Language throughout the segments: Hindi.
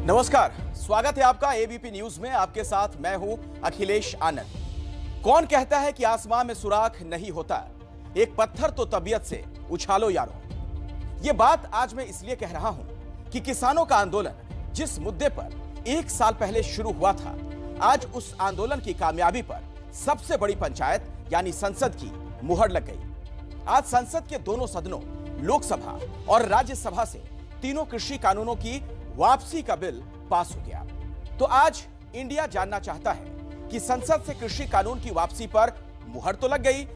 नमस्कार, स्वागत है आपका एबीपी न्यूज में। आपके साथ मैं हूं अखिलेश आनंद। कौन कहता है कि आसमान में सुराख नहीं होता? एक पत्थर तो तबीयत से उछालो यारो। यह बात आज मैं इसलिए कह रहा हूं कि किसानों का आंदोलन जिस मुद्दे पर 1 साल पहले शुरू हुआ था, आज उस आंदोलन की कामयाबी पर सबसे बड़ी पंचायत यानी संसद की मुहर लग गई। आज संसद के दोनों सदनों, लोकसभा और राज्यसभा से तीनों कृषि कानूनों की वापसी का बिल पास हो गया। तो आज इंडिया जानना चाहता है कि संसद से कृषि कानून की वापसी पर मुहर तो लग गई,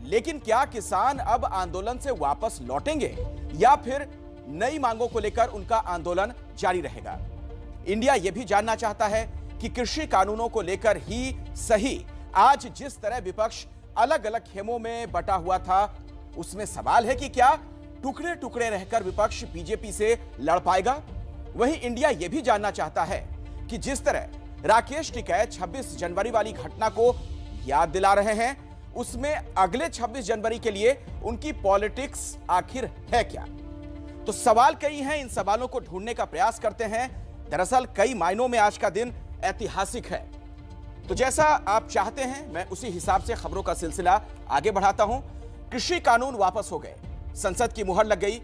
लेकिन क्या किसान अब आंदोलन से वापस लौटेंगे या फिर नई मांगों को लेकर उनका आंदोलन जारी रहेगा? इंडिया यह भी जानना चाहता है कि कृषि कानूनों को लेकर ही सही आज जिस तरह विपक्ष अलग अलग खेमों में बटा हुआ था, उसमें सवाल है कि क्या टुकड़े टुकड़े रहकर विपक्ष बीजेपी से लड़ पाएगा? वहीं इंडिया यह भी जानना चाहता है कि जिस तरह राकेश टिकैत 26 जनवरी वाली घटना को याद दिला रहे हैं, उसमें अगले 26 जनवरी के लिए उनकी पॉलिटिक्स आखिर है क्या? तो सवाल कई हैं, इन सवालों को ढूंढने का प्रयास करते हैं। दरअसल कई मायनों में आज का दिन ऐतिहासिक है। तो जैसा आप चाहते हैं, मैं उसी हिसाब से खबरों का सिलसिला आगे बढ़ाता हूं। कृषि कानून वापस हो गए, संसद की मुहर लग गई,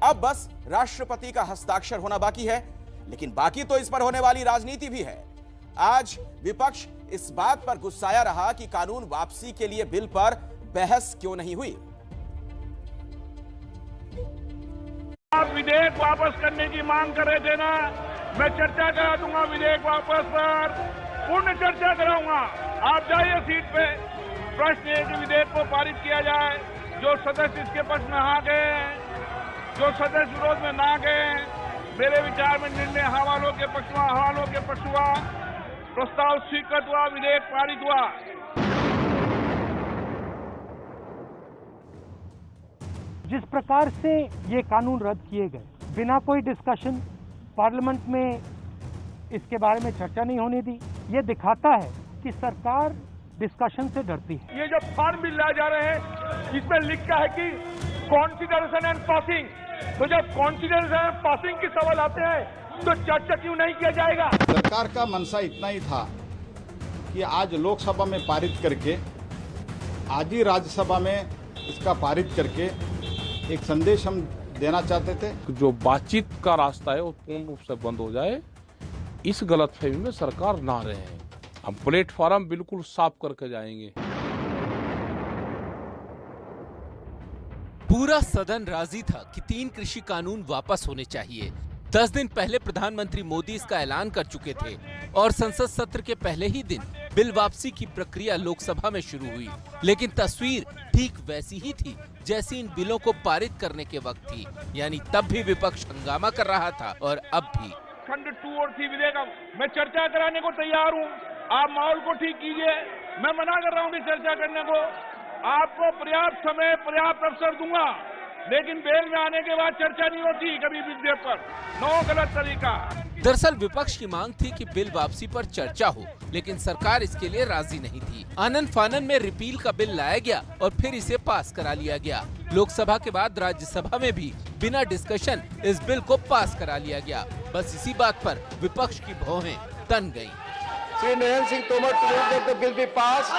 अब बस राष्ट्रपति का हस्ताक्षर होना बाकी है। लेकिन बाकी तो इस पर होने वाली राजनीति भी है। आज विपक्ष इस बात पर गुस्साया रहा कि कानून वापसी के लिए बिल पर बहस क्यों नहीं हुई। आप विधेयक वापस करने की मांग कर रहे थे ना, मैं चर्चा करा दूंगा विधेयक वापस पर, पूर्ण चर्चा कराऊंगा। आप जाइए सीट पे। प्रश्न है कि विधेयक को पारित किया जाए। जो सदस्य इसके पक्ष में आ गए, जो सदस्य विरोध में ना गए, मेरे विचार में निर्णय हवालों के पक्ष हुआ, प्रस्ताव स्वीकृत हुआ, विधेयक पारित हुआ। जिस प्रकार से ये कानून रद्द किए गए, बिना कोई डिस्कशन, पार्लियामेंट में इसके बारे में चर्चा नहीं होने दी, ये दिखाता है कि सरकार डिस्कशन से डरती है। ये जो फॉर्म बिल लाए जा रहे हैं, इसमें लिखा है कि कॉन्सिडरेशन एंड पासिंग। तो जब कॉन्सिडरेशन एंड पासिंग के सवाल आते हैं तो चर्चा क्यों नहीं किया जाएगा? सरकार का मनसा इतना ही था कि आज लोकसभा में पारित करके, आज ही राज्यसभा में इसका पारित करके एक संदेश हम देना चाहते थे। जो बातचीत का रास्ता है वो पूर्ण रूप से बंद हो जाए, इस गलतफहमी में सरकार ना रहे। हम प्लेटफॉर्म बिल्कुल साफ करके जाएंगे। पूरा सदन राजी था कि 3 कृषि कानून वापस होने चाहिए। 10 दिन पहले प्रधानमंत्री मोदी इसका ऐलान कर चुके थे और संसद सत्र के पहले ही दिन बिल वापसी की प्रक्रिया लोकसभा में शुरू हुई। लेकिन तस्वीर ठीक वैसी ही थी जैसी इन बिलों को पारित करने के वक्त थी, यानी तब भी विपक्ष हंगामा कर रहा था और अब भी। खंड 2 और 3 विधेयक मैं चर्चा कराने को तैयार हूँ। आप माहौल को ठीक कीजिए। मैं मना कर रहा हूँ कि चर्चा करने को। आपको पर्याप्त समय, पर्याप्त अवसर दूंगा, लेकिन बेल में आने के बाद चर्चा नहीं होती कभी विधेयक पर। नो, गलत तरीका। दरअसल विपक्ष की मांग थी कि बिल वापसी पर चर्चा हो, लेकिन सरकार इसके लिए राजी नहीं थी। आनन फानन में रिपील का बिल लाया गया और फिर इसे पास करा लिया गया। लोकसभा के बाद राज्यसभा में भी बिना डिस्कशन इस बिल को पास करा लिया गया। बस इसी बात पर विपक्ष की भौहें तन गयी। Shri Narendra Singh Tomar to move that the bill be pass.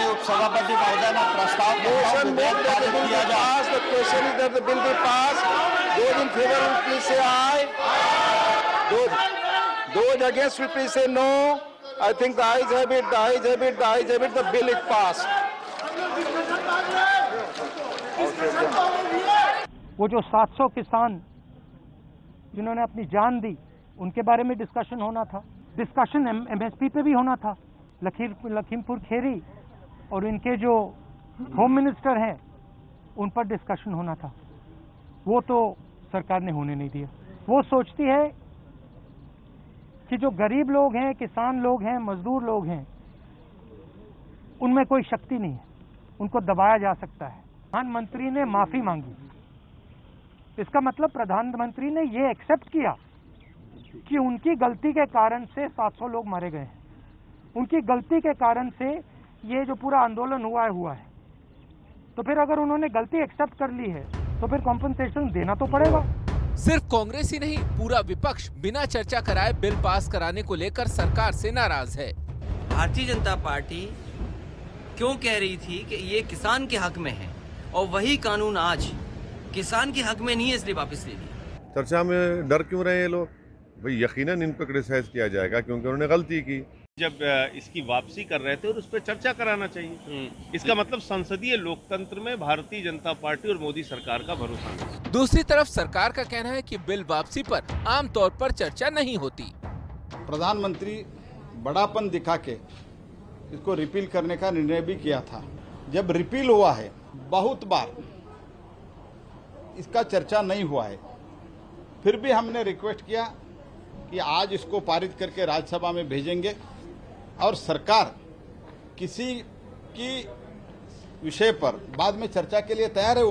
उपसभापति महोदय ने प्रस्ताव motion made that the bill be pass. The question is that the bill be pass. Those in favour will please say aye. Those against will please say no. I think the ayes have it, the ayes have it, the ayes have it. The bill is pass. वो जो 700 किसान जिन्होंने अपनी जान दी, उनके बारे में डिस्कशन होना था। डिस्कशन एमएसपी पे भी होना था। लखीमपुर खेरी और इनके जो होम मिनिस्टर हैं, उन पर डिस्कशन होना था। वो तो सरकार ने होने नहीं दिया। वो सोचती है कि जो गरीब लोग हैं, किसान लोग हैं, मजदूर लोग हैं, उनमें कोई शक्ति नहीं है, उनको दबाया जा सकता है। प्रधानमंत्री ने माफी मांगी। इसका मतलब प्रधानमंत्री ने ये एक्सेप्ट किया कि उनकी गलती के कारण से 700 लोग मारे गए हैं। उनकी गलती के कारण से ये जो पूरा आंदोलन हुआ है। तो फिर अगर उन्होंने गलती एक्सेप्ट कर ली है तो फिर कॉम्पनसेशन देना तो पड़ेगा। सिर्फ कांग्रेस ही नहीं, पूरा विपक्ष बिना चर्चा कराए बिल पास कराने को लेकर सरकार से नाराज है। भारतीय जनता पार्टी क्यों कह रही थी कि ये किसान के हक में है और वही कानून आज किसान के हक में नहीं है, इसलिए वापस ले लिया। चर्चा में डर क्यों रहे ये लोग? भाई यकीनन इन पर क्रिटिसाइज किया जाएगा क्योंकि उन्होंने गलती की। जब इसकी वापसी कर रहे थे और उस पर चर्चा कराना चाहिए। इसका मतलब संसदीय लोकतंत्र में भारतीय जनता पार्टी और मोदी सरकार का भरोसा नहीं। दूसरी तरफ सरकार का कहना है कि बिल वापसी पर आमतौर पर चर्चा नहीं होती। प्रधानमंत्री बड़ापन दिखा के इसको रिपील करने का निर्णय भी किया था। जब रिपील हुआ है, बहुत बार इसका चर्चा नहीं हुआ है, फिर भी हमने रिक्वेस्ट किया कि आज इसको पारित करके राज्यसभा में भेजेंगे और सरकार किसी की विषय पर बाद में चर्चा के लिए तैयार है।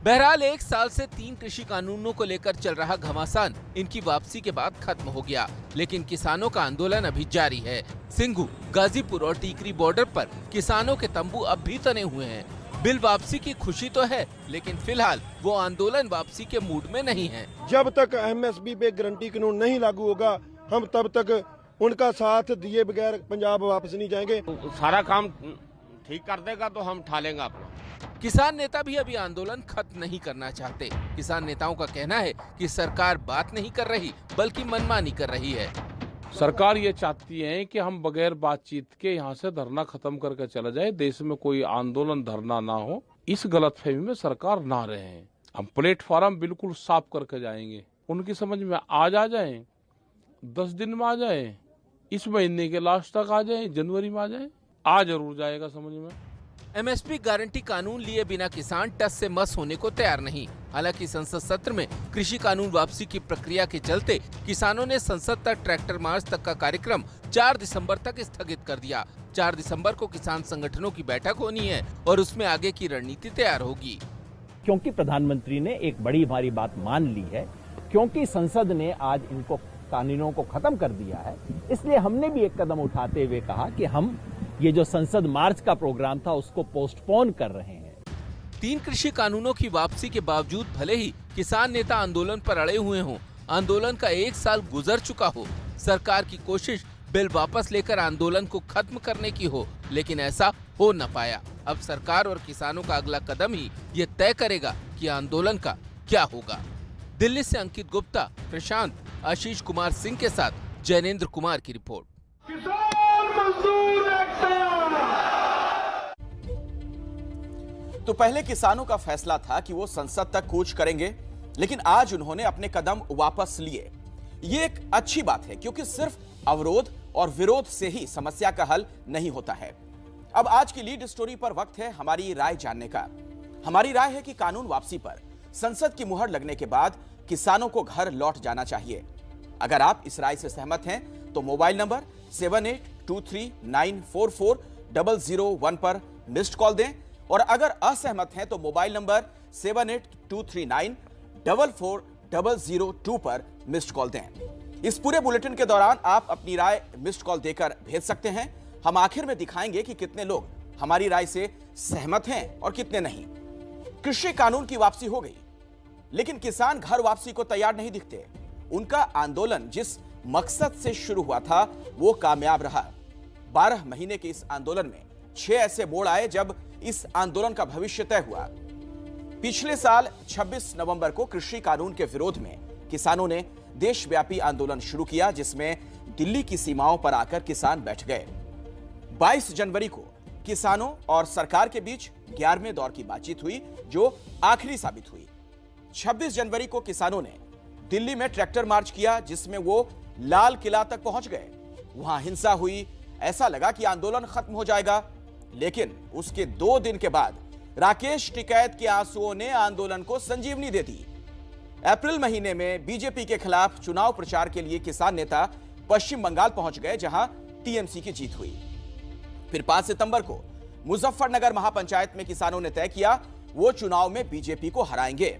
बहरहाल 1 साल से 3 कृषि कानूनों को लेकर चल रहा घमासान इनकी वापसी के बाद खत्म हो गया, लेकिन किसानों का आंदोलन अभी जारी है। सिंघू, गाजीपुर और टीकरी बॉर्डर पर किसानों के तंबू अब भी तने हुए हैं। बिल वापसी की खुशी तो है, लेकिन फिलहाल वो आंदोलन वापसी के मूड में नहीं है। जब तक एमएसपी पे गारंटी कानून नहीं लागू होगा, हम तब तक उनका साथ दिए बगैर पंजाब वापस नहीं जाएंगे। सारा काम ठीक कर देगा तो हम ठा लेंगे अपना। किसान नेता भी अभी आंदोलन खत्म नहीं करना चाहते। किसान नेताओं का कहना है कि सरकार बात नहीं कर रही, बल्कि मनमानी कर रही है। सरकार ये चाहती है कि हम बगैर बातचीत के यहाँ से धरना खत्म करके चला जाए, देश में कोई आंदोलन धरना ना हो। इस गलतफहमी में सरकार ना रहे। हम प्लेटफॉर्म बिल्कुल साफ करके जाएंगे। उनकी समझ में आज आ जाए, 10 दिन में आ जाए, इस महीने के लास्ट तक आ जाए, जनवरी में आ जाए, आ जरूर जाएगा समझ में। एमएसपी गारंटी कानून लिए बिना किसान टस से मस होने को तैयार नहीं। हालांकि संसद सत्र में कृषि कानून वापसी की प्रक्रिया के चलते किसानों ने संसद तक ट्रैक्टर मार्च तक का कार्यक्रम 4 दिसंबर तक स्थगित कर दिया। 4 दिसंबर को किसान संगठनों की बैठक होनी है और उसमें आगे की रणनीति तैयार होगी। क्योंकि प्रधानमंत्री ने एक बड़ी हमारी बात मान ली है, क्योंकि संसद ने आज इनको कानूनों को खत्म कर दिया है, इसलिए हमने भी एक कदम उठाते हुए कहा कि हम ये जो संसद मार्च का प्रोग्राम था उसको पोस्टपोन कर रहे हैं। 3 कृषि कानूनों की वापसी के बावजूद भले ही किसान नेता आंदोलन पर अड़े हुए हों, आंदोलन का 1 साल गुजर चुका हो, सरकार की कोशिश बिल वापस लेकर आंदोलन को खत्म करने की हो, लेकिन ऐसा हो न पाया। अब सरकार और किसानों का अगला कदम ही ये तय करेगा कि आंदोलन का क्या होगा। दिल्ली से अंकित गुप्ता, प्रशांत, आशीष कुमार सिंह के साथ जैनेन्द्र कुमार की रिपोर्ट। तो पहले किसानों का फैसला था कि वो संसद तक कूच करेंगे, लेकिन आज उन्होंने अपने कदम वापस लिए। ये एक अच्छी बात है, क्योंकि सिर्फ अवरोध और विरोध से ही समस्या का हल नहीं होता है। अब आज की लीड स्टोरी पर वक्त है हमारी राय जानने का। हमारी राय है कि कानून वापसी पर संसद की मुहर लगने के बाद किसानों को घर लौट जाना चाहिए। अगर आप इस राय से सहमत हैं तो मोबाइल नंबर 7823944001 पर मिस्ड कॉल दें, और अगर असहमत हैं तो मोबाइल नंबर 7823944002 पर मिस्ड कॉल दें। इस पूरे बुलेटिन के दौरान आप अपनी राय मिस्ड कॉल देकर भेज सकते हैं। हम आखिर में दिखाएंगे कि कितने लोग हमारी राय से सहमत हैं और कितने नहीं। कृषि कानून की वापसी हो गई, लेकिन किसान घर वापसी को तैयार नहीं दिखते। उनका आंदोलन जिस मकसद से शुरू हुआ था वो कामयाब रहा। 12 महीने के इस आंदोलन में 6 ऐसे मोड़ आए जब इस आंदोलन का भविष्य तय हुआ। पिछले साल 26 नवंबर को कृषि कानून के विरोध में किसानों ने देशव्यापी आंदोलन शुरू किया, जिसमें दिल्ली की सीमाओं पर आकर किसान बैठ गए। 22 जनवरी को किसानों और सरकार के बीच 11वें दौर की बातचीत हुई, जो आखिरी साबित हुई। 26 जनवरी को किसानों ने दिल्ली में ट्रैक्टर मार्च किया, जिसमें वो लाल किला तक पहुंच गए। वहां हिंसा हुई, ऐसा लगा कि आंदोलन खत्म हो जाएगा, लेकिन उसके 2 दिन के बाद राकेश टिकैत के आंसुओं ने आंदोलन को संजीवनी दे दी। अप्रैल महीने में बीजेपी के खिलाफ चुनाव प्रचार के लिए किसान नेता पश्चिम बंगाल पहुंच गए, जहां टीएमसी की जीत हुई। फिर 5 सितंबर को मुजफ्फरनगर महापंचायत में किसानों ने तय किया वो चुनाव में बीजेपी को हराएंगे।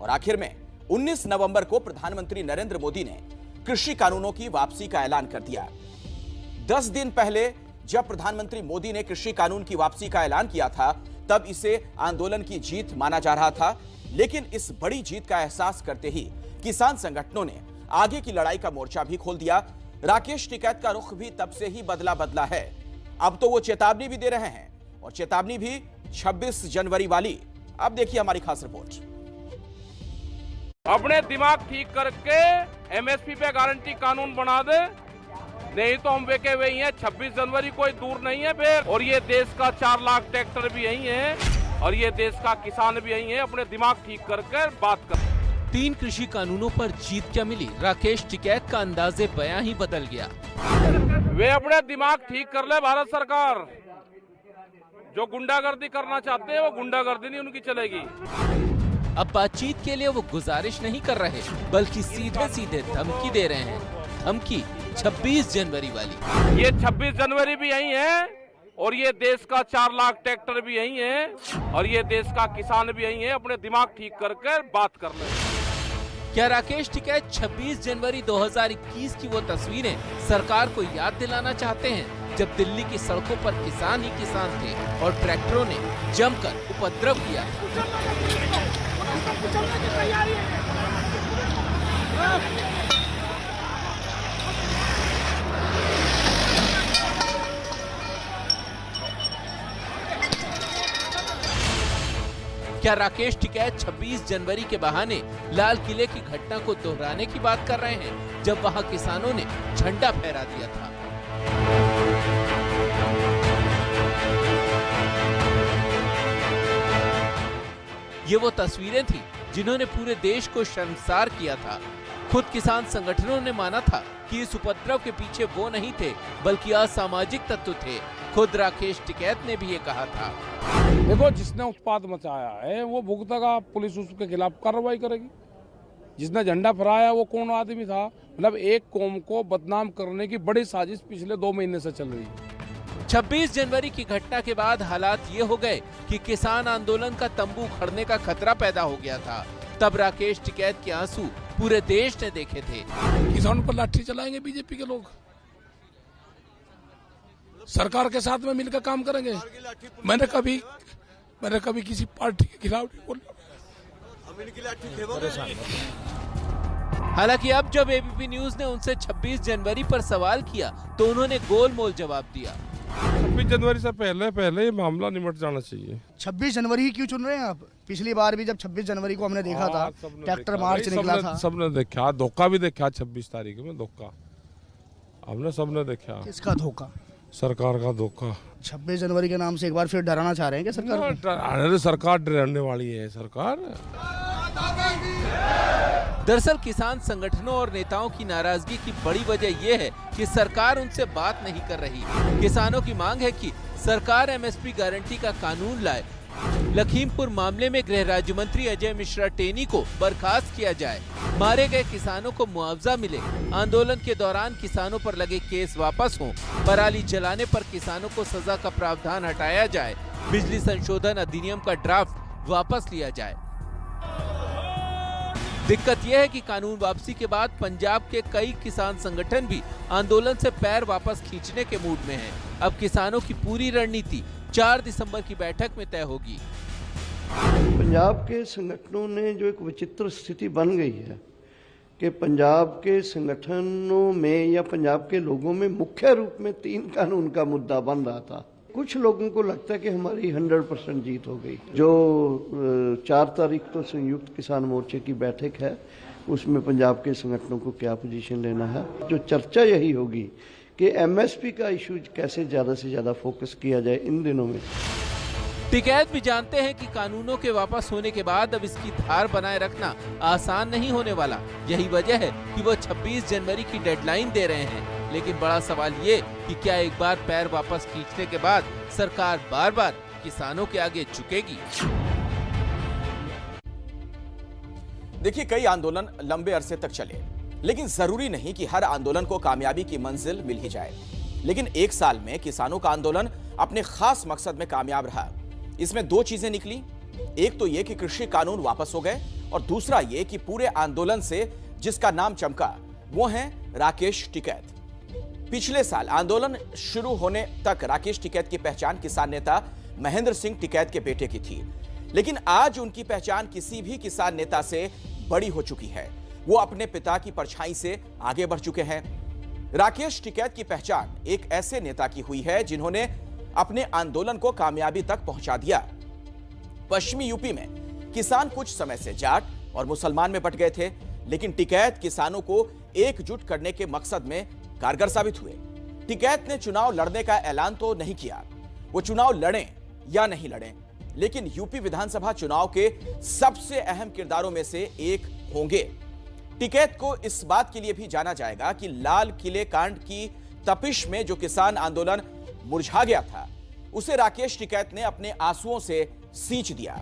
और आखिर में 19 नवंबर को प्रधानमंत्री नरेंद्र मोदी ने कृषि कानूनों की वापसी का ऐलान कर दिया। 10 दिन पहले जब प्रधानमंत्री मोदी ने कृषि कानून की वापसी का ऐलान किया था, तब इसे आंदोलन की जीत माना जा रहा था, लेकिन इस बड़ी जीत का एहसास करते ही किसान संगठनों ने आगे की लड़ाई का मोर्चा भी खोल दिया। राकेश टिकैत का रुख भी तब से ही बदला है। अब तो वो चेतावनी भी दे रहे हैं, और चेतावनी भी 26 जनवरी वाली। अब देखिए हमारी खास रिपोर्ट। अपने दिमाग ठीक करके एमएसपी पे गारंटी कानून बना दे, नहीं तो हम वेके वही हैं। 26 जनवरी कोई दूर नहीं है फिर। और ये देश का 4 लाख ट्रैक्टर भी यही है, और ये देश का किसान भी यही है। अपने दिमाग ठीक करके बात कर। 3 कृषि कानूनों पर जीत क्या मिली, राकेश टिकैत का अंदाजे बयां ही बदल गया। वे अपने दिमाग ठीक कर ले भारत सरकार। जो गुंडागर्दी करना चाहते हैं वो गुंडागर्दी नहीं उनकी चलेगी। अब बातचीत के लिए वो गुजारिश नहीं कर रहे, बल्कि सीधे सीधे धमकी दे रहे हैं। धमकी 26 जनवरी वाली। ये 26 जनवरी भी यही है, और ये देश का 4 लाख ट्रैक्टर भी यही है, और ये देश का किसान भी यही है। अपने दिमाग ठीक करके बात कर ले। क्या राकेश टिकैत 26 जनवरी 2021 की वो तस्वीरें सरकार को याद दिलाना चाहते हैं, जब दिल्ली की सड़कों पर किसान ही किसान थे और ट्रैक्टरों ने जमकर उपद्रव किया? क्या राकेश टिकैत 26 जनवरी के बहाने लाल किले की घटना को दोहराने की बात कर रहे हैं, जब वहां किसानों ने झंडा फहरा दिया था? ये वो तस्वीरें थी जिन्होंने पूरे देश को शर्मसार किया था। खुद किसान संगठनों ने माना था कि इस उपद्रव के पीछे वो नहीं थे, बल्कि असामाजिक तत्व थे। खुद राकेश टिकैत ने भी ये कहा था। देखो, जिसने उत्पाद मचाया है वो भुगतेगा, पुलिस उसके खिलाफ कार्रवाई करेगी। जिसने झंडा फहराया वो कौन आदमी था? मतलब एक कौम को बदनाम करने की बड़ी साजिश पिछले 2 महीने से चल रही है। 26 जनवरी की घटना के बाद हालात ये हो गए कि किसान आंदोलन का तंबू उखड़ने का खतरा पैदा हो गया था। तब राकेश टिकैत के आंसू पूरे देश ने देखे थे। किसानों पर लाठी चलाएंगे बीजेपी के लोग, सरकार के साथ में मिलकर काम करेंगे। मैंने कभी किसी पार्टी के खिलाफ नहीं बोला। हालांकि अब जब एबीपी न्यूज ने उनसे 26 जनवरी पर सवाल किया तो उन्होंने गोलमोल जवाब दिया। 26 जनवरी से पहले ये मामला निमट जाना चाहिए। 26 जनवरी ही क्यों चुन रहे हैं आप? पिछली बार भी जब 26 जनवरी को हमने देखा था, ट्रैक्टर मार्च निकला था। सबने देखा, धोखा भी देखा। 26 तारीख में धोखा हमने सबने देखा। किसका धोखा? सरकार का धोखा। 26 जनवरी के नाम से एक बार फिर डराना चाह रहे हैं क्या सरकार? सरकार डराने वाली है सरकार। दरअसल किसान संगठनों और नेताओं की नाराजगी की बड़ी वजह यह है कि सरकार उनसे बात नहीं कर रही। किसानों की मांग है कि सरकार एमएसपी गारंटी का कानून लाए। लखीमपुर मामले में गृह राज्य मंत्री अजय मिश्रा टेनी को बर्खास्त किया जाए। मारे गए किसानों को मुआवजा मिले। आंदोलन के दौरान किसानों पर लगे केस वापस हों। पराली जलाने पर किसानों को सजा का प्रावधान हटाया जाए। बिजली संशोधन अधिनियम का ड्राफ्ट वापस लिया जाए। दिक्कत यह है कि कानून वापसी के बाद पंजाब के कई किसान संगठन भी आंदोलन से पैर वापस खींचने के मूड में हैं। अब किसानों की पूरी रणनीति 4 दिसंबर की बैठक में तय होगी। पंजाब के संगठनों ने जो एक विचित्र स्थिति बन गई है कि पंजाब के संगठनों में या पंजाब के लोगों में मुख्य रूप में 3 कानून का मुद्दा बन रहा था। कुछ लोगों को लगता है कि हमारी 100% जीत हो गई। जो 4 तारीख तो संयुक्त किसान मोर्चे की बैठक है, उसमें पंजाब के संगठनों को क्या पोजीशन लेना है। जो चर्चा यही होगी कि एमएसपी का इशू कैसे ज़्यादा से ज़्यादा फोकस किया जाए इन दिनों में। टिकैत भी जानते हैं कि कानूनों के वापस होने के बाद अब इसकी धार बनाए रखना आसान नहीं होने वाला। यही वजह है कि वो 26 जनवरी की डेडलाइन दे रहे हैं। लेकिन बड़ा सवाल ये कि क्या एक बार पैर वापस खींचने के बाद सरकार बार बार किसानों के आगे झुकेगी? देखिए, कई आंदोलन लंबे अरसे तक चले, लेकिन जरूरी नहीं कि हर आंदोलन को कामयाबी की मंजिल मिल ही जाए। लेकिन 1 साल में किसानों का आंदोलन अपने खास मकसद में कामयाब रहा। इसमें 2 चीजें निकली। एक तो यह कि कृषि कानून वापस हो गए, और दूसरा यह कि पूरे आंदोलन से जिसका नाम चमका वो है राकेश टिकैत। पिछले साल आंदोलन शुरू होने तक राकेश टिकैत की पहचान किसान नेता महेंद्र सिंह टिकैत के बेटे की थी। लेकिन आज उनकी पहचान किसी भी किसान नेता से बड़ी हो चुकी है। वो अपने पिता की परछाई से आगे बढ़ चुके हैं। राकेश टिकैत की पहचान एक ऐसे नेता की हुई है जिन्होंने अपने आंदोलन को कामयाबी तक पहुंचा दिया। पश्चिमी यूपी में किसान कुछ समय से जाट और मुसलमान में बंट गए थे, लेकिन टिकैत किसानों को एकजुट करने के मकसद में कारगर साबित हुए। टिकैत ने चुनाव लड़ने का ऐलान तो नहीं किया, वो चुनाव लड़ें या नहीं लड़ें, लेकिन यूपी विधानसभा चुनाव के सबसे अहम किरदारों में से एक होंगे। टिकैत को इस बात के लिए भी जाना जाएगा कि लाल किले कांड की तपिश में जो किसान आंदोलन मुरझा गया था, उसे राकेश टिकैत ने अपने आंसुओं से सींच दिया।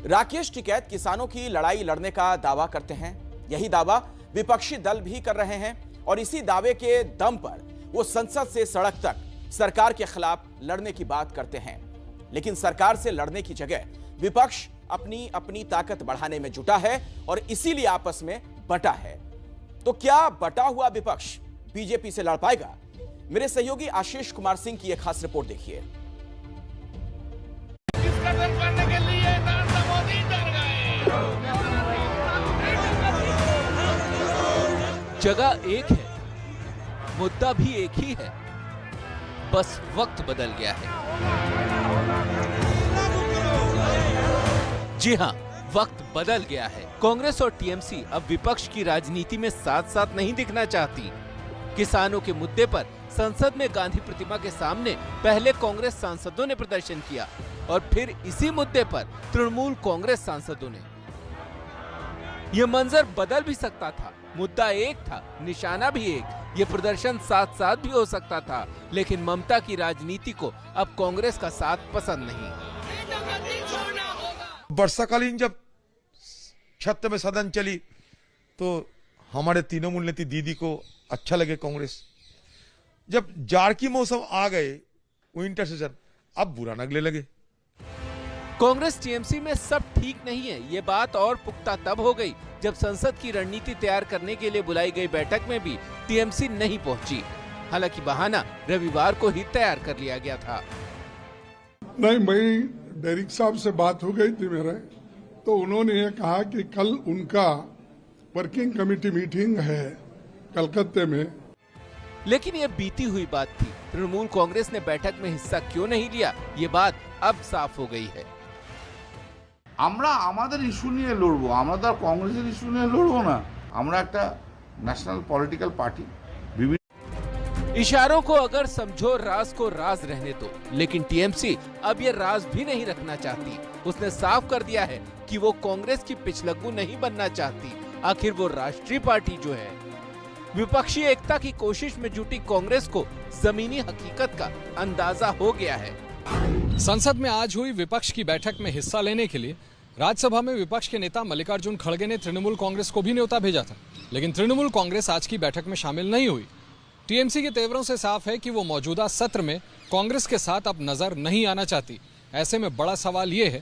राकेश टिकैत किसानों की लड़ाई लड़ने का दावा करते हैं। यही दावा विपक्षी दल भी कर रहे हैं और इसी दावे के दम पर वो संसद से सड़क तक सरकार के खिलाफ लड़ने की बात करते हैं। लेकिन सरकार से लड़ने की जगह विपक्ष अपनी अपनी ताकत बढ़ाने में जुटा है और इसीलिए आपस में बटा है। तो क्या बटा हुआ विपक्ष बीजेपी से लड़ पाएगा? मेरे सहयोगी आशीष कुमार सिंह की एक खास रिपोर्ट देखिए। जगह एक है, मुद्दा भी एक ही है, बस वक्त बदल गया है। जी हां, वक्त बदल गया है। कांग्रेस और टीएमसी अब विपक्ष की राजनीति में साथ साथ नहीं दिखना चाहती। किसानों के मुद्दे पर संसद में गांधी प्रतिमा के सामने पहले कांग्रेस सांसदों ने प्रदर्शन किया और फिर इसी मुद्दे पर तृणमूल कांग्रेस सांसदों ने। यह मंजर बदल भी सकता था। मुद्दा एक था, निशाना भी एक। ये प्रदर्शन साथ साथ भी हो सकता था, लेकिन ममता की राजनीति को अब कांग्रेस का साथ पसंद नहीं। वर्षाकालीन जब छत में सदन चली तो हमारे तृणमूल नेत्री दीदी को अच्छा लगे कांग्रेस। जब जाड़ की मौसम आ गए, विंटर सीजन, अब बुरा लगने लगे। कांग्रेस टीएमसी में सब ठीक नहीं है, ये बात और पुख्ता तब हो गई जब संसद की रणनीति तैयार करने के लिए बुलाई गई बैठक में भी टीएमसी नहीं पहुंची। हालांकि बहाना रविवार को ही तैयार कर लिया गया था। नहीं, मैं डेरिक साहब से बात हो गई थी मेरे, तो उन्होंने ये कहा कि कल उनका वर्किंग कमेटी मीटिंग है कलकत्ते में। लेकिन ये बीती हुई बात थी। तृणमूल कांग्रेस ने बैठक में हिस्सा क्यों नहीं लिया, ये बात अब साफ हो गई है। আমরা আমাদের ইস্যু নিয়ে লড়বো, আমরা তো কংগ্রেসের ইস্যু নিয়ে লড়বো না। আমরা একটা ন্যাশনাল পলিটিক্যাল পার্টি। इशारों को अगर समझो, राज को राज रहने दो। लेकिन टीएमसी अब ये राज भी नहीं रखना चाहती। उसने साफ कर दिया है कि वो कांग्रेस की पिछलग्गू नहीं बनना चाहती। आखिर वो राष्ट्रीय पार्टी जो है। विपक्षी एकता की कोशिश में जुटी कांग्रेस को जमीनी हकीकत का अंदाजा हो गया है। संसद में आज हुई विपक्ष की बैठक में हिस्सा लेने के लिए राज्यसभा में विपक्ष के नेता मल्लिकार्जुन खड़गे ने तृणमूल कांग्रेस को भी न्योता भेजा था, लेकिन तृणमूल कांग्रेस आज की बैठक में शामिल नहीं हुई। टीएमसी के तेवरों से साफ है कि वो मौजूदा सत्र में कांग्रेस के साथ अब नजर नहीं आना चाहती। ऐसे में बड़ा सवाल ये है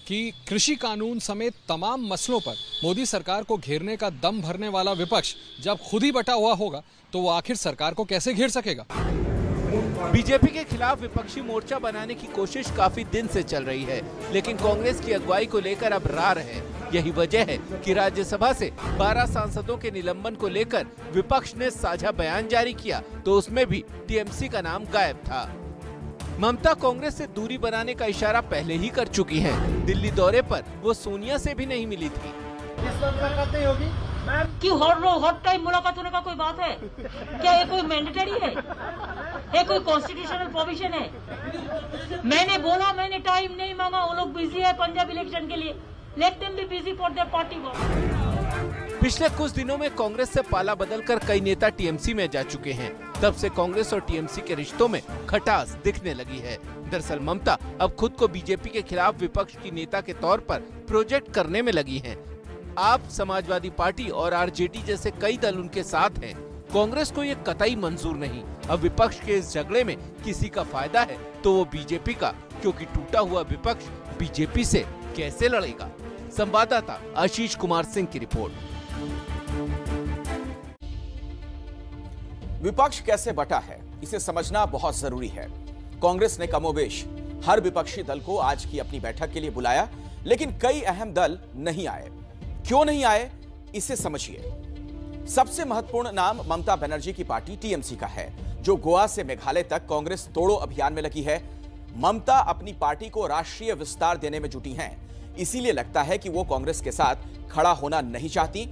कि कृषि कानून समेत तमाम मसलों पर मोदी सरकार को घेरने का दम भरने वाला विपक्ष जब खुद ही बटा हुआ होगा तो वो आखिर सरकार को कैसे घेर सकेगा। बीजेपी के खिलाफ विपक्षी मोर्चा बनाने की कोशिश काफी दिन से चल रही है, लेकिन कांग्रेस की अगुवाई को लेकर अब रार है। यही वजह है कि राज्यसभा से 12 सांसदों के निलंबन को लेकर विपक्ष ने साझा बयान जारी किया तो उसमें भी टीएमसी का नाम गायब था। ममता कांग्रेस से दूरी बनाने का इशारा पहले ही कर चुकी हैं। दिल्ली दौरे पर वो सोनिया से भी नहीं मिली थी। क्यों हर टाइम मुलाकात होने का कोई बात है क्या? ये कोई मैंडेटरी है? ये कोई कॉन्स्टिट्यूशनल प्रोविजन है? मैंने बोला, मैंने टाइम नहीं मांगा। वो लोग बिजी है पंजाब इलेक्शन के लिए। Let them be busy for their party work. पिछले कुछ दिनों में कांग्रेस से पाला बदलकर कई नेता टीएमसी में जा चुके हैं। तब से कांग्रेस और टीएमसी के रिश्तों में खटास दिखने लगी है। दरअसल ममता अब खुद को बीजेपी के खिलाफ विपक्ष की नेता के तौर पर प्रोजेक्ट करने में लगी हैं। आप, समाजवादी पार्टी और आरजेडी जैसे कई दल उनके साथ हैं। कांग्रेस को ये कतई मंजूर नहीं। अब विपक्ष के इस झगड़े में किसी का फायदा है तो वो बीजेपी का, क्योंकि टूटा हुआ विपक्ष बीजेपी से कैसे लड़ेगा। संवाददाता आशीष कुमार सिंह की रिपोर्ट। विपक्ष कैसे बटा है, इसे समझना बहुत जरूरी है। कांग्रेस ने कमोबेश हर विपक्षी दल को आज की अपनी बैठक के लिए बुलाया, लेकिन कई अहम दल नहीं आए। क्यों नहीं आए, इसे समझिए। सबसे महत्वपूर्ण नाम ममता बनर्जी की पार्टी टीएमसी का है, जो गोवा से मेघालय तक कांग्रेस तोड़ो अभियान में लगी है। ममता अपनी पार्टी को राष्ट्रीय विस्तार देने में जुटी हैं, इसीलिए लगता है कि वो कांग्रेस के साथ खड़ा होना नहीं चाहती।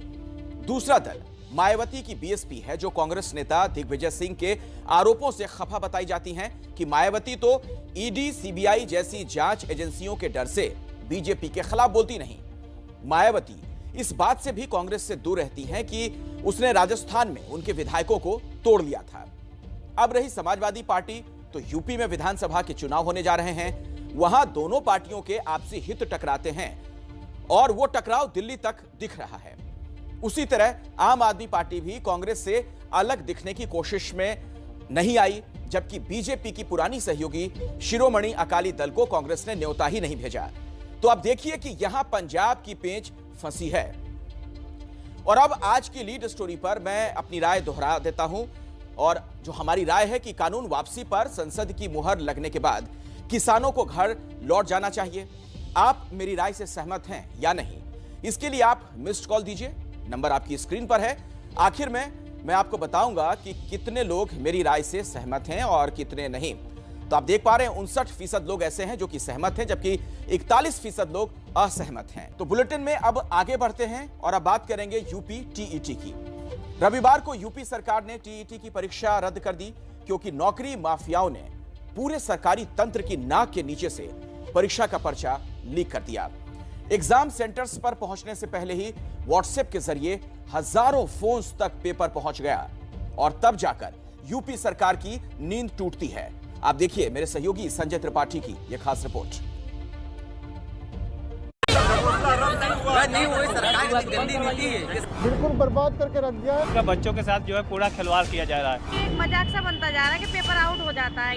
दूसरा दल मायावती की बीएसपी है, जो कांग्रेस नेता दिग्विजय सिंह के आरोपों से खफा बताई जाती हैं कि मायावती तो ईडी, सीबीआई जैसी जांच एजेंसियों के डर से बीजेपी के खिलाफ बोलती नहीं। मायावती इस बात से भी कांग्रेस से दूर रहती हैं कि उसने राजस्थान में उनके विधायकों को तोड़ लिया था। अब रही समाजवादी पार्टी, तो यूपी में विधानसभा के चुनाव होने जा रहे हैं। वहां दोनों पार्टियों के आपसी हित टकराते हैं और वो टकराव दिल्ली तक दिख रहा है। उसी तरह आम आदमी पार्टी भी कांग्रेस से अलग दिखने की कोशिश में नहीं आई, जबकि बीजेपी की पुरानी सहयोगी शिरोमणि अकाली दल को कांग्रेस ने न्योता ही नहीं भेजा। तो अब देखिए कि यहां पंजाब की पेंच फंसी है। और अब आज की लीड स्टोरी पर मैं अपनी राय दोहरा देता हूं, और जो हमारी राय है कि कानून वापसी पर संसद की मुहर लगने के बाद किसानों को घर लौट जाना चाहिए। आप मेरी राय से सहमत हैं या नहीं, इसके लिए आप मिस्ड कॉल दीजिए, नंबर आपकी स्क्रीन पर है। आखिर में मैं आपको बताऊंगा कि कितने लोग मेरी राय से सहमत हैं और कितने नहीं। तो आप देख पा रहे हैं 59% लोग ऐसे हैं जो कि सहमत हैं, जबकि 41% लोग असहमत हैं। तो बुलेटिन में अब आगे बढ़ते हैं और अब बात करेंगे यूपी टीईटी की। रविवार को यूपी सरकार ने टीईटी की परीक्षा रद्द कर दी, क्योंकि नौकरी माफियाओं ने पूरे सरकारी तंत्र की नाक के नीचे से परीक्षा का पर्चा लीक कर दिया। एग्जाम सेंटर्स पर पहुंचने से पहले ही व्हाट्सएप के जरिए हजारों फोन्स तक पेपर पहुंच गया, और तब जाकर यूपी सरकार की नींद टूटती है। आप देखिए मेरे सहयोगी संजय त्रिपाठी की यह खास रिपोर्ट। बिल्कुल बर्बाद करके रख दिया। बच्चों के साथ जो है पूरा खिलवाड़ किया जा रहा है। एक मजाक सा बनता जा रहा है कि पेपर आउट हो जाता है।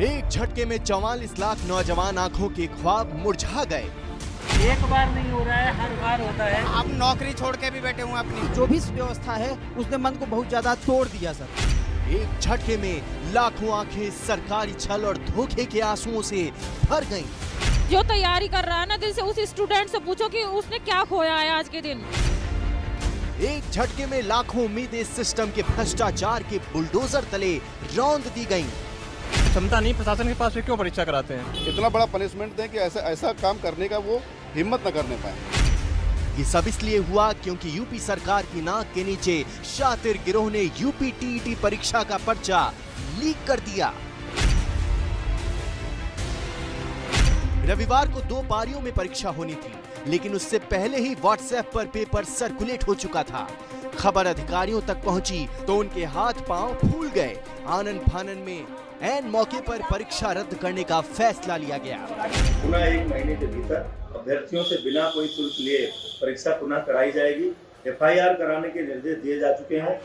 एक झटके में 44 लाख नौजवान आंखों के ख्वाब मुरझा गए। एक बार नहीं हो रहा है, हर बार होता है। आप नौकरी छोड़ के भी बैठे हुए अपनी जो भी व्यवस्था है उसने मन को बहुत ज्यादा तोड़ दिया सर। एक झटके में लाखों आंखें सरकारी छल और धोखे के आंसुओं से भर गईं। जो तैयारी कर रहा है ना दिल से, उस स्टूडेंट से पूछो कि उसने क्या खोया है आज के दिन। एक झटके में लाखों उम्मीदें सिस्टम के भ्रष्टाचार के बुलडोजर तले रौंद दी गईं। क्षमता नहीं प्रशासन के पास, क्यों परीक्षा कराते हैं? इतना बड़ा पनिशमेंट दें कि ऐसा काम करने का वो हिम्मत न करने पाए। ये सब इसलिए हुआ क्योंकि यूपी सरकार की नाक के नीचे शातिर गिरोह ने यूपी टीईटी परीक्षा का पर्चा लीक कर दिया। रविवार को 2 पारियों में परीक्षा होनी थी, लेकिन उससे पहले ही व्हाट्सएप पर पेपर सर्कुलेट हो चुका था। खबर अधिकारियों तक पहुंची तो उनके हाथ पांव फूल गए। आनन फानन में ऐन मौके पर परीक्षा रद्द करने का फैसला लिया गया। पुनः 1 महीने के भीतर अभ्यर्थियों से बिना कोई शुल्क लिए परीक्षा पुनः कराई जाएगी। एफआईआर कराने के निर्देश दिए जा चुके हैं।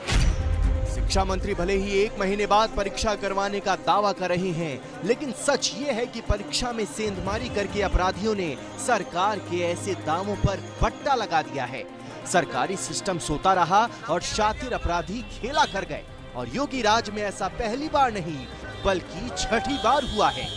शिक्षा मंत्री भले ही 1 महीने बाद परीक्षा करवाने का दावा कर रहे हैं, लेकिन सच ये है कि परीक्षा में सेंधमारी करके अपराधियों ने सरकार के ऐसे दावों पर बट्टा लगा दिया है। सरकारी सिस्टम सोता रहा और शातिर अपराधी खेला कर गए। और योगी राज में ऐसा पहली बार नहीं बल्कि छठी बार हुआ है।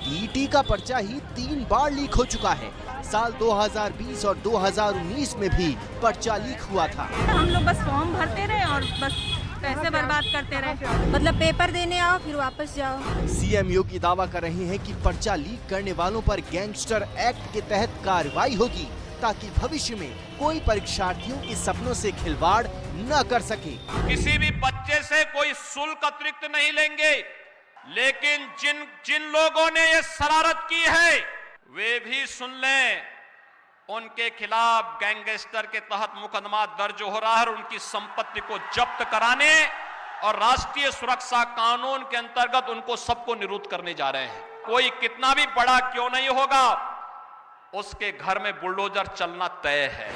टीईटी का पर्चा ही 3 बार लीक हो चुका है। साल 2020 और 2019 में भी पर्चा लीक हुआ था। हम लोग बस फॉर्म भरते रहे और बस पैसे बर्बाद करते रहे। मतलब पेपर देने आओ फिर वापस जाओ। सीएम योगी दावा कर रहे हैं कि पर्चा लीक करने वालों पर गैंगस्टर एक्ट के तहत कार्रवाई होगी, ताकि भविष्य में कोई परीक्षार्थियों के सपनों से खिलवाड़ न कर सके। किसी भी बच्चे से कोई शुल्क अतिरिक्त नहीं लेंगे, लेकिन जिन लोगों ने ये शरारत की है वे भी सुन लें, उनके खिलाफ गैंगस्टर के तहत मुकदमा दर्ज हो रहा है और उनकी संपत्ति को जब्त कराने और राष्ट्रीय सुरक्षा कानून के अंतर्गत उनको सबको निरुद्ध करने जा रहे हैं। कोई कितना भी बड़ा क्यों नहीं होगा, उसके घर में बुलडोजर चलना तय है।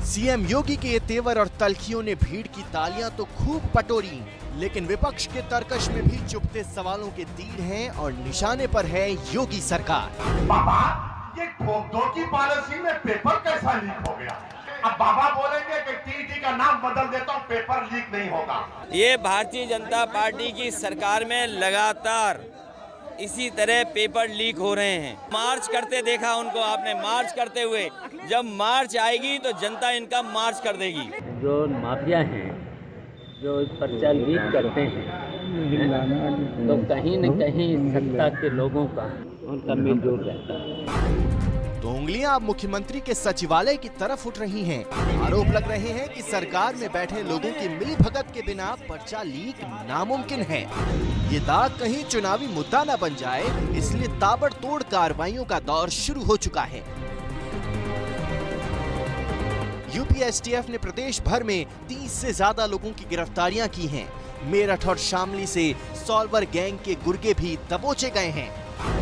सीएम योगी के ये तेवर और तल्खियों ने भीड़ की तालियां तो खूब पटोरी, लेकिन विपक्ष के तर्कश में भी चुभते सवालों के तीर हैं और निशाने पर है योगी सरकार। बाबा, ये खोखदो की पॉलिसी में पेपर कैसा लीक हो गया? अब बाबा बोलेंगे कि टीईटी का नाम बदल देता हूं, पेपर लीक नहीं होगा। ये भारतीय जनता पार्टी की सरकार में लगातार इसी तरह पेपर लीक हो रहे हैं। मार्च करते देखा उनको आपने, मार्च करते हुए। जब मार्च आएगी तो जनता इनका मार्च कर देगी। जो माफिया हैं, जो पर्चा लीक करते हैं, तो कहीं न कहीं सत्ता के लोगों का उनका मिलजुल रहता है। तो उंगलियां अब मुख्यमंत्री के सचिवालय की तरफ उठ रही हैं। आरोप लग रहे हैं कि सरकार में बैठे लोगों की मिलीभगत के बिना पर्चा लीक नामुमकिन है। ये दाग कहीं चुनावी मुद्दा न बन जाए, इसलिए ताबड़तोड़ कार्रवाइयों का दौर शुरू हो चुका है। यूपी एसटीएफ ने प्रदेश भर में 30 से ज्यादा लोगों की गिरफ्तारियां की हैं। मेरठ और शामली से सॉल्वर गैंग के गुर्गे भी दबोचे गए हैं।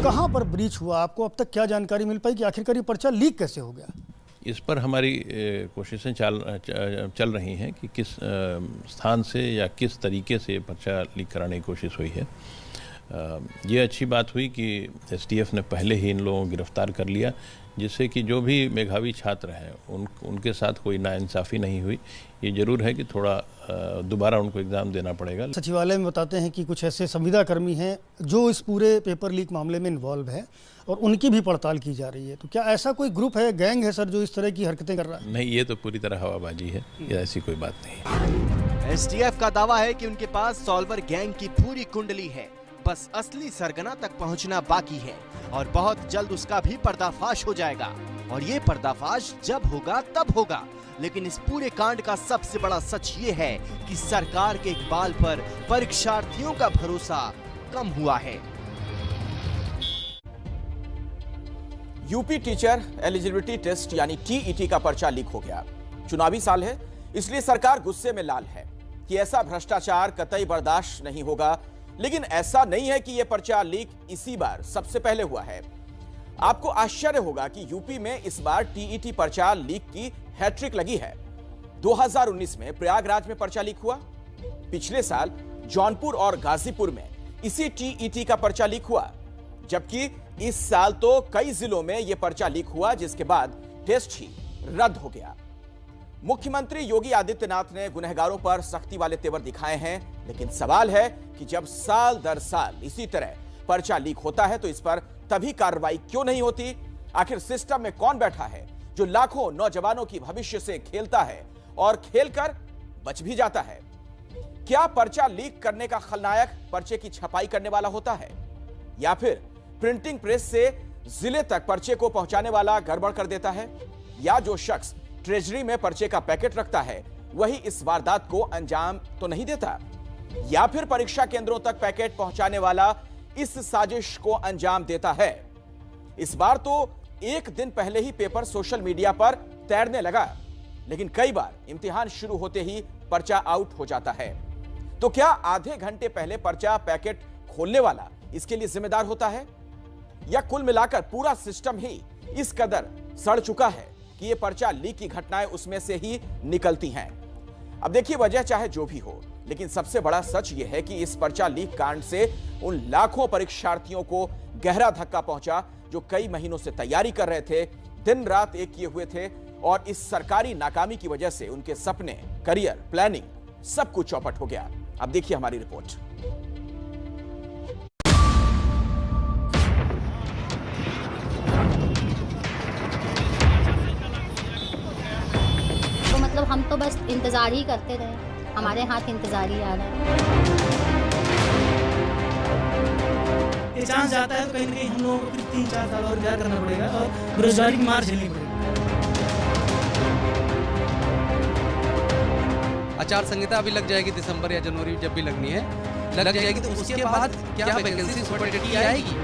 कहां पर ब्रीच हुआ, आपको अब तक क्या जानकारी मिल पाई कि आखिरकार ये पर्चा लीक कैसे हो गया? इस पर हमारी कोशिशें चल रही हैं कि किस स्थान से या किस तरीके से पर्चा लीक कराने की कोशिश हुई है। ये अच्छी बात हुई कि एसटीएफ ने पहले ही इन लोगों को गिरफ्तार कर लिया, जिससे कि जो भी मेधावी छात्र हैं उनके साथ कोई नाइंसाफ़ी नहीं हुई। ये जरूर है कि थोड़ा दोबारा उनको एग्ज़ाम देना पड़ेगा। सचिवालय में बताते हैं कि कुछ ऐसे संविदा कर्मी हैं जो इस पूरे पेपर लीक मामले में इन्वॉल्व है और उनकी भी पड़ताल की जा रही है। तो क्या ऐसा कोई ग्रुप है, गैंग है सर, जो इस तरह की हरकतें कर रहा है? नहीं, ये तो पूरी तरह हवाबाजी है, ये ऐसी कोई बात नहीं। एसटीएफ का दावा है कि उनके पास सॉल्वर गैंग की पूरी कुंडली है, बस असली सरगना तक पहुंचना बाकी है और बहुत जल्द उसका भी पर्दाफाश हो जाएगा। और ये पर्दाफाश जब होगा तब होगा, लेकिन इस पूरे कांड का सबसे बड़ा सच ये है कि सरकार के इकबाल पर परीक्षार्थियों का भरोसा कम हुआ है। यूपी टीचर एलिजिबिलिटी टेस्ट यानी टीईटी का पर्चा लीक हो गया। चुनावी साल है, इसलिए सरकार गुस्से में लाल है कि ऐसा भ्रष्टाचार कतई बर्दाश्त नहीं होगा। लेकिन ऐसा नहीं है कि यह पर्चा लीक इसी बार सबसे पहले हुआ है। आपको आश्चर्य होगा कि यूपी में इस बार टीईटी पर्चा लीक की हैट्रिक लगी है। 2019 में प्रयागराज में पर्चा लीक हुआ, पिछले साल जौनपुर और गाजीपुर में इसी टीईटी का पर्चा लीक हुआ, जबकि इस साल तो कई जिलों में यह पर्चा लीक हुआ, जिसके बाद टेस्ट ही रद्द हो गया। मुख्यमंत्री योगी आदित्यनाथ ने गुनहगारों पर सख्ती वाले तेवर दिखाए हैं, लेकिन सवाल है कि जब साल दर साल इसी तरह पर्चा लीक होता है तो इस पर तभी कार्रवाई क्यों नहीं होती? आखिर सिस्टम में कौन बैठा है जो लाखों नौजवानों की भविष्य से खेलता है और खेलकर बच भी जाता है? क्या पर्चा लीक करने का खलनायक पर्चे की छपाई करने वाला होता है, या फिर प्रिंटिंग प्रेस से जिले तक पर्चे को पहुंचाने वाला गड़बड़ कर देता है, या जो शख्स ट्रेजरी में पर्चे का पैकेट रखता है वही इस वारदात को अंजाम तो नहीं देता, या फिर परीक्षा केंद्रों तक पैकेट पहुंचाने वाला इस साजिश को अंजाम देता है? इस बार तो एक दिन पहले ही पेपर सोशल मीडिया पर तैरने लगा, लेकिन कई बार इम्तिहान शुरू होते ही पर्चा आउट हो जाता है। तो क्या आधे घंटे पहले पर्चा पैकेट खोलने वाला इसके लिए जिम्मेदार होता है, या कुल मिलाकर पूरा सिस्टम ही इस कदर सड़ चुका है कि ये पर्चा लीक की घटनाएं उसमें से ही निकलती हैं? अब देखिए, वजह चाहे जो भी हो, लेकिन सबसे बड़ा सच यह है कि इस पर्चा लीक कांड से उन लाखों परीक्षार्थियों को गहरा धक्का पहुंचा जो कई महीनों से तैयारी कर रहे थे, दिन रात एक किए हुए थे, और इस सरकारी नाकामी की वजह से उनके सपने, करियर, प्लानिंग सब कुछ चौपट हो गया। अब देखिए हमारी रिपोर्ट। तो मतलब हम तो बस इंतजार ही करते रहे, हमारे हाथ इंतजार ही आ रहा है। ये चांस जाता है तो कहीं ना कहीं हम लोगों को फिर 3-4 साल और इंतजार करना पड़ेगा और बेरोजगारी की मार झेलनी पड़ेगी। आचार संहिता अभी लग जाएगी, दिसंबर या जनवरी जब भी लगनी है लग जाएगी, तो उसके बाद क्या वैकेंसी सुपरटेट की आएगी?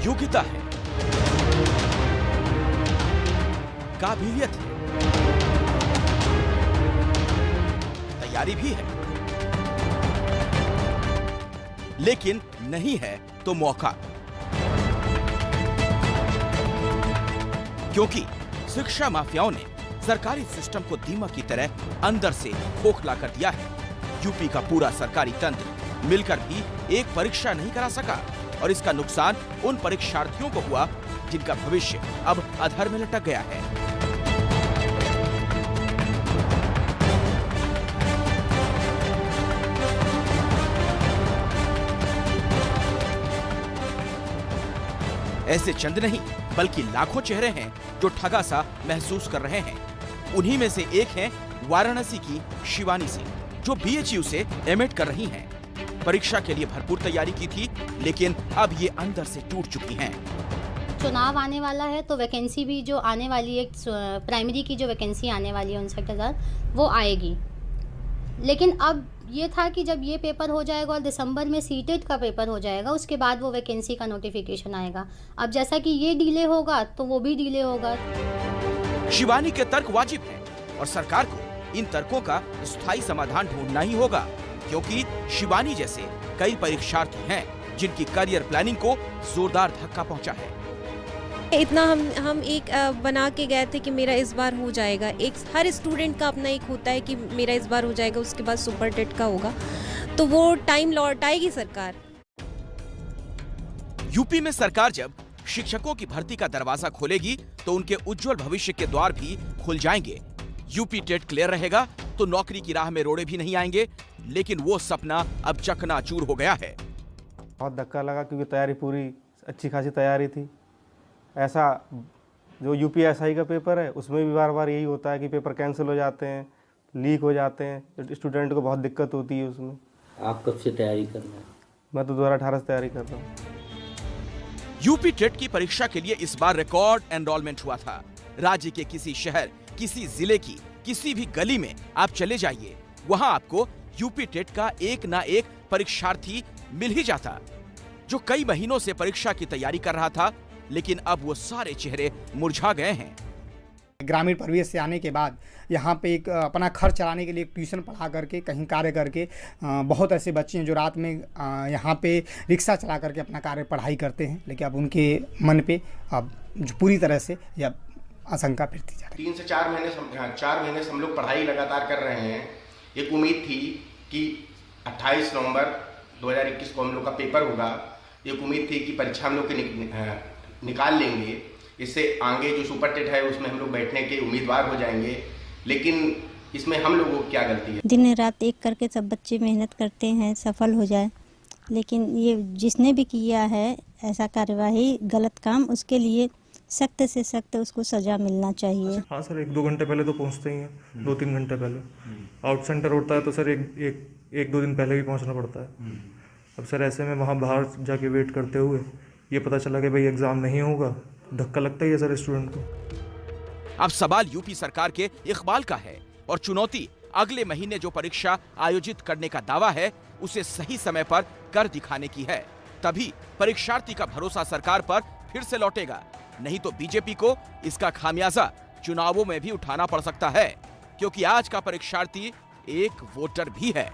योग्यता है, काबिलियत है, तैयारी भी है, लेकिन नहीं है तो मौका। क्योंकि शिक्षा माफियाओं ने सरकारी सिस्टम को दीमक की तरह अंदर से खोखला कर दिया है। यूपी का पूरा सरकारी तंत्र मिलकर भी एक परीक्षा नहीं करा सका, और इसका नुकसान उन परीक्षार्थियों को हुआ जिनका भविष्य अब अधर में लटक गया है। ऐसे चंद नहीं बल्कि लाखों चेहरे हैं जो ठगा सा महसूस कर रहे हैं। उन्हीं में से एक हैं वाराणसी की शिवानी सिंह, जो BHU से M.Ed कर रही हैं। परीक्षा के लिए भरपूर तैयारी की थी, लेकिन अब ये अंदर से टूट चुकी हैं। चुनाव आने वाला है तो वैकेंसी भी जो आने वाली है, प्राइमरी की जो वैकेंसी आने वाली है 59,000, वो आएगी। लेकिन अब ये था कि जब ये पेपर हो जाएगा और दिसंबर में सीटेट का पेपर हो जाएगा, उसके बाद वो वैकेंसी का नोटिफिकेशन आएगा। अब जैसा कि ये डिले होगा तो वो भी डिले होगा। शिवानी के तर्क वाजिब हैं और सरकार को इन तर्कों का स्थायी समाधान ढूंढना ही होगा, क्योंकि शिवानी जैसे कई परीक्षार्थी हैं जिनकी करियर प्लानिंग को जोरदार धक्का पहुंचा है। इतना हम एक बना के गए थे कि मेरा इस बार हो जाएगा। एक हर स्टूडेंट का अपना एक होता है कि मेरा इस बार हो जाएगा, उसके बाद सुपर टेट का होगा, तो वो टाइम लौटाएगी सरकार। यूपी में सरकार जब शिक्षकों की भर्ती का दरवाजा खोलेगी तो उनके उज्जवल भविष्य के द्वार भी खुल जाएंगे। यूपी टेट क्लियर रहेगा तो नौकरी की राह में रोड़े भी नहीं आएंगे, लेकिन वो सपना अब चकनाचूर हो गया है। बहुत धक्का लगा क्योंकि तैयारी पूरी अच्छी खासी तैयारी थी। ऐसा जो UPSI का पेपर है उसमें भी बार बार यही होता है कि पेपर कैंसिल हो जाते हैं, लीक हो जाते हैं, स्टूडेंट को बहुत दिक्कत होती है उसमें। आप कब से तैयारी कर रहे हैं? मैं तो 2018 से तैयारी कर रहा हूँ। यूपी टेट की परीक्षा के लिए इस बार रिकॉर्ड एनरोलमेंट हुआ था। राज्य के किसी शहर, किसी जिले की किसी भी गली में आप चले जाइए, वहां आपको यूपी टेट का एक ना एक परीक्षार्थी मिल ही जाता, जो कई महीनों से परीक्षा की तैयारी कर रहा था। लेकिन अब वो सारे चेहरे मुरझा गए हैं। ग्रामीण परिवेश से आने के बाद यहाँ पे एक अपना खर्च चलाने के लिए ट्यूशन पढ़ा करके, कहीं कार्य करके, बहुत ऐसे बच्चे हैं जो रात में यहाँ पे रिक्शा चला करके अपना कार्य पढ़ाई करते हैं, लेकिन अब उनके मन पे अब पूरी तरह से यह आशंका फिरती जा रही है। 3 से 4 महीने से हम लोग पढ़ाई लगातार कर रहे हैं। एक उम्मीद थी कि 28 नवंबर 2021 को हम लोग का पेपर होगा। एक उम्मीद थी कि परीक्षा हम लोग के निकाल लेंगे, इससे आगे जो सुपर टेट है उसमें हम लोग बैठने के उम्मीदवार हो जाएंगे। लेकिन इसमें हम लोगों को क्या गलती है? दिन रात एक करके सब बच्चे मेहनत करते हैं सफल हो जाए, लेकिन ये जिसने भी किया है ऐसा कार्यवाही गलत काम, उसके लिए सख्त से सख्त उसको सजा मिलना चाहिए। हाँ सर, 1-2 घंटे पहले तो पहुँचते ही हैं, 2-3 घंटे पहले। आउट सेंटर होता है तो सर एक 2 दिन पहले भी पहुँचना पड़ता है। अब सर ऐसे में वहाँ बाहर जाके वेट करते हुए ये पता चला कि भाई एग्जाम नहीं होगा, धक्का लगता ही है सर स्टूडेंट को। अब सवाल यूपी सरकार के इकबाल का है और चुनौती अगले महीने जो परीक्षा आयोजित करने का दावा है उसे सही समय पर कर दिखाने की है। तभी परीक्षार्थी का भरोसा सरकार पर फिर से लौटेगा, नहीं तो बीजेपी को इसका खामियाजा चुनावों में भी उठाना पड़ सकता है, क्योंकि आज का परीक्षार्थी एक वोटर भी है।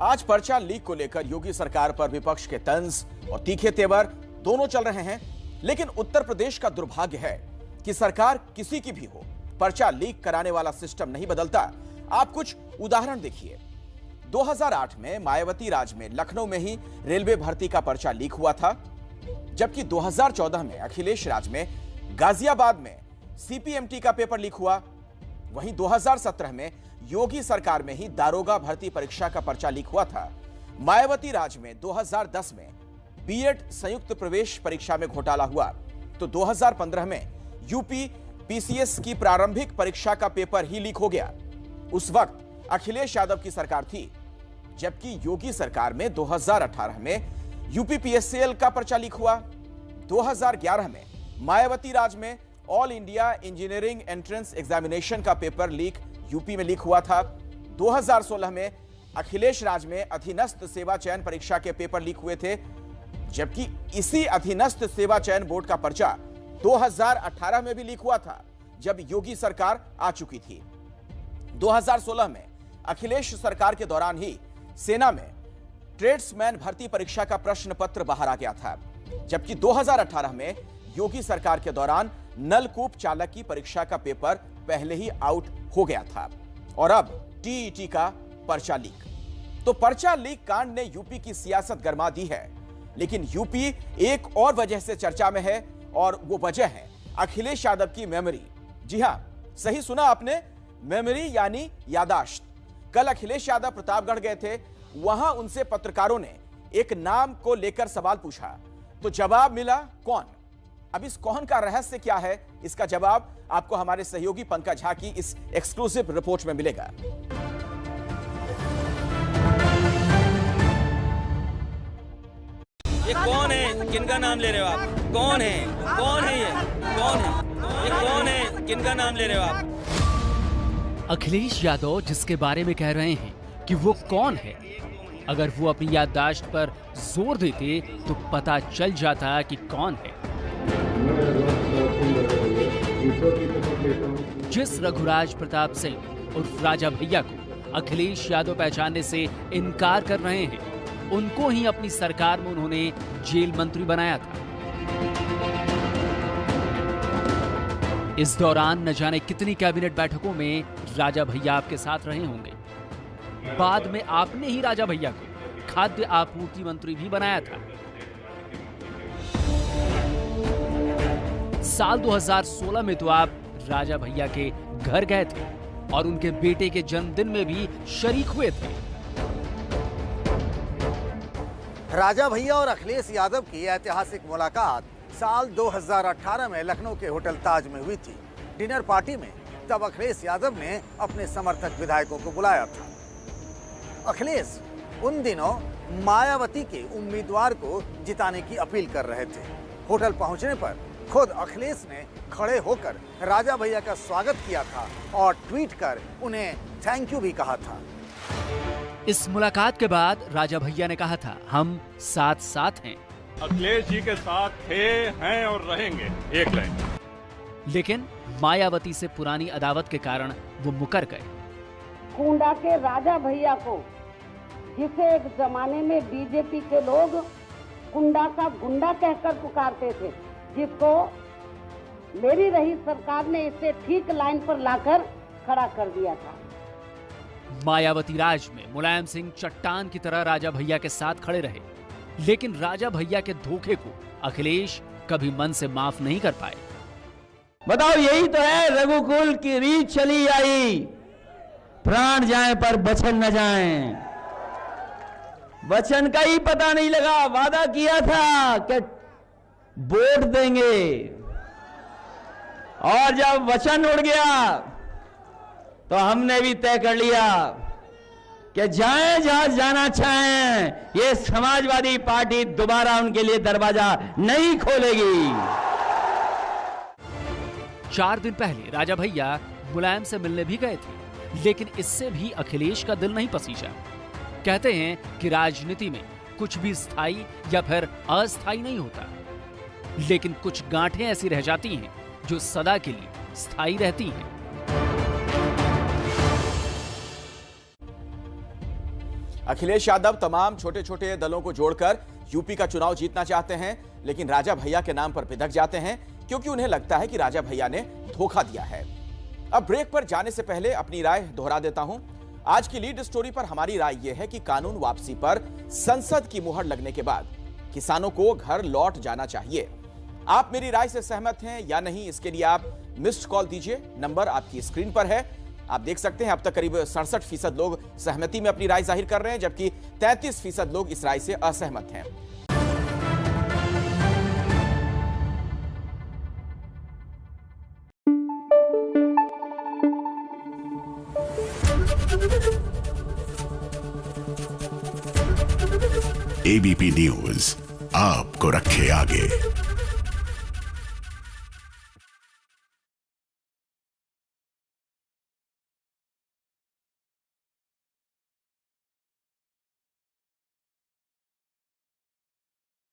आज पर्चा लीक को लेकर योगी सरकार पर विपक्ष के तंज और तीखे तेवर दोनों चल रहे हैं, लेकिन उत्तर प्रदेश का दुर्भाग्य है कि सरकार किसी की भी हो, पर्चा लीक कराने वाला सिस्टम नहीं बदलता। आप कुछ उदाहरण देखिए। 2008 में मायावती राज में लखनऊ में ही रेलवे भर्ती का पर्चा लीक हुआ था, जबकि 2014 में अखिलेश राज में गाजियाबाद में CPMT का पेपर लीक हुआ। वहीं 2017 में योगी सरकार में ही दारोगा भर्ती परीक्षा का पर्चा लीक हुआ था। मायावती राज में 2010 में B.Ed संयुक्त प्रवेश परीक्षा में घोटाला हुआ, तो 2015 में यूपी PCS की प्रारंभिक परीक्षा का पेपर ही लीक हो गया। उस वक्त अखिलेश यादव की सरकार थी, जबकि योगी सरकार में 2018 में यूपी PSCL का पर्चा लीक हुआ। 2011 में मायावती राज में all India engineering entrance examination का पेपर लीक यूपी में लीक हुआ था। 2016 में अखिलेश राज में अधीनस्थ सेवा चयन परीक्षा के पेपर लीक हुए थे, जबकि इसी अधीनस्थ सेवा चयन बोर्ड का पर्चा 2018 में भी लीक हुआ था, जब योगी सरकार आ चुकी थी। 2016 में अखिलेश सरकार के दौरान ही सेना में ट्रेड्समैन भर्ती परीक्षा का प्रश्न पत्र बाहर आ गया था, जबकि 2018 में योगी सरकार के दौरान नलकूप चालक की परीक्षा का पेपर पहले ही आउट हो गया था। और अब TET का पर्चा लीक। तो पर्चा लीक कांड ने यूपी की सियासत गरमा दी है, लेकिन यूपी एक और वजह से चर्चा में है, और वो वजह है अखिलेश यादव की मेमोरी। जी हां, सही सुना आपने, मेमोरी यानी यादाश्त। कल अखिलेश यादव प्रतापगढ़ गए थे, वहां उनसे पत्रकारों ने एक नाम को लेकर सवाल पूछा। तो जवाब मिला कौन? अब इस कौन का रहस्य क्या है, इसका जवाब आपको हमारे सहयोगी पंकज झा की इस एक्सक्लूसिव रिपोर्ट में मिलेगा। ये कौन है, किनका नाम ले रहे हो आप? कौन है, कौन है ये, कौन है ये, कौन है, किनका नाम ले रहे हो आप? अखिलेश यादव जिसके बारे में कह रहे हैं कि वो कौन है, अगर वो अपनी याददाश्त पर जोर देते तो पता चल जाता कि कौन है। जिस रघुराज प्रताप सिंह उर्फ राजा भैया को अखिलेश यादव पहचानने से इनकार कर रहे हैं, उनको ही अपनी सरकार में उन्होंने जेल मंत्री बनाया था। इस दौरान न जाने कितनी कैबिनेट बैठकों में राजा भैया आपके साथ रहे होंगे। बाद में आपने ही राजा भैया को खाद्य आपूर्ति मंत्री भी बनाया था। साल 2016 में तो आप राजा भैया के घर गए थे और उनके बेटे के जन्मदिन में भी शरीक हुए थे। राजा भैया और अखिलेश यादव की ऐतिहासिक मुलाकात साल 2018 में लखनऊ के होटल ताज में हुई थी। डिनर पार्टी में तब अखिलेश यादव ने अपने समर्थक विधायकों को बुलाया था। अखिलेश उन दिनों मायावती के उम्मीदवार को जिताने की अपील कर रहे थे। होटल पहुंचने पर खुद अखिलेश ने खड़े होकर राजा भैया का स्वागत किया था और ट्वीट कर उन्हें थैंक यू भी कहा था। इस मुलाकात के बाद राजा भैया ने कहा था, हम साथ साथ हैं। अखिलेश जी के साथ थे, हैं और रहेंगे, एक लाइन। लेकिन मायावती से पुरानी अदावत के कारण वो मुकर गए। कुंडा के राजा भैया को, जिसे एक जमाने में बीजेपी के लोग कुंडा का गुंडा कहकर पुकारते थे, जिसको मेरी रही सरकार ने इसे ठीक लाइन पर लाकर खड़ा कर दिया था। मायावती राज में मुलायम सिंह चट्टान की तरह राजा भैया के साथ खड़े रहे, लेकिन राजा भैया के धोखे को अखिलेश कभी मन से माफ नहीं कर पाए। बताओ, यही तो है रघुकुल की रीत चली आई, प्राण जाए पर बचन न जाए। वचन का ही पता नहीं लगा, वादा किया था कि वोट देंगे और जब वचन उड़ गया तो हमने भी तय कर लिया कि जाएं जहां जाना चाहें, ये समाजवादी पार्टी दोबारा उनके लिए दरवाजा नहीं खोलेगी। 4 दिन पहले राजा भैया मुलायम से मिलने भी गए थे, लेकिन इससे भी अखिलेश का दिल नहीं पसीजा। कहते हैं कि राजनीति में कुछ भी स्थायी या फिर अस्थायी नहीं होता, लेकिन कुछ गांठें ऐसी रह जाती हैं जो सदा के लिए स्थायी रहती हैं। अखिलेश यादव तमाम छोटे छोटे दलों को जोड़कर यूपी का चुनाव जीतना चाहते हैं, लेकिन राजा भैया के नाम पर बिदक जाते हैं क्योंकि उन्हें लगता है कि राजा भैया ने धोखा दिया है। अब ब्रेक पर जाने से पहले अपनी राय दोहरा देता हूं। आज की लीड स्टोरी पर हमारी राय यह है कि कानून वापसी पर संसद की मुहर लगने के बाद किसानों को घर लौट जाना चाहिए। आप मेरी राय से सहमत हैं या नहीं, इसके लिए आप मिस्ड कॉल दीजिए। नंबर आपकी स्क्रीन पर है, आप देख सकते हैं। अब तक करीब 67% लोग सहमति में अपनी राय जाहिर कर रहे हैं, जबकि 33% लोग इस राय से असहमत हैं। एबीपी न्यूज आपको रखे आगे।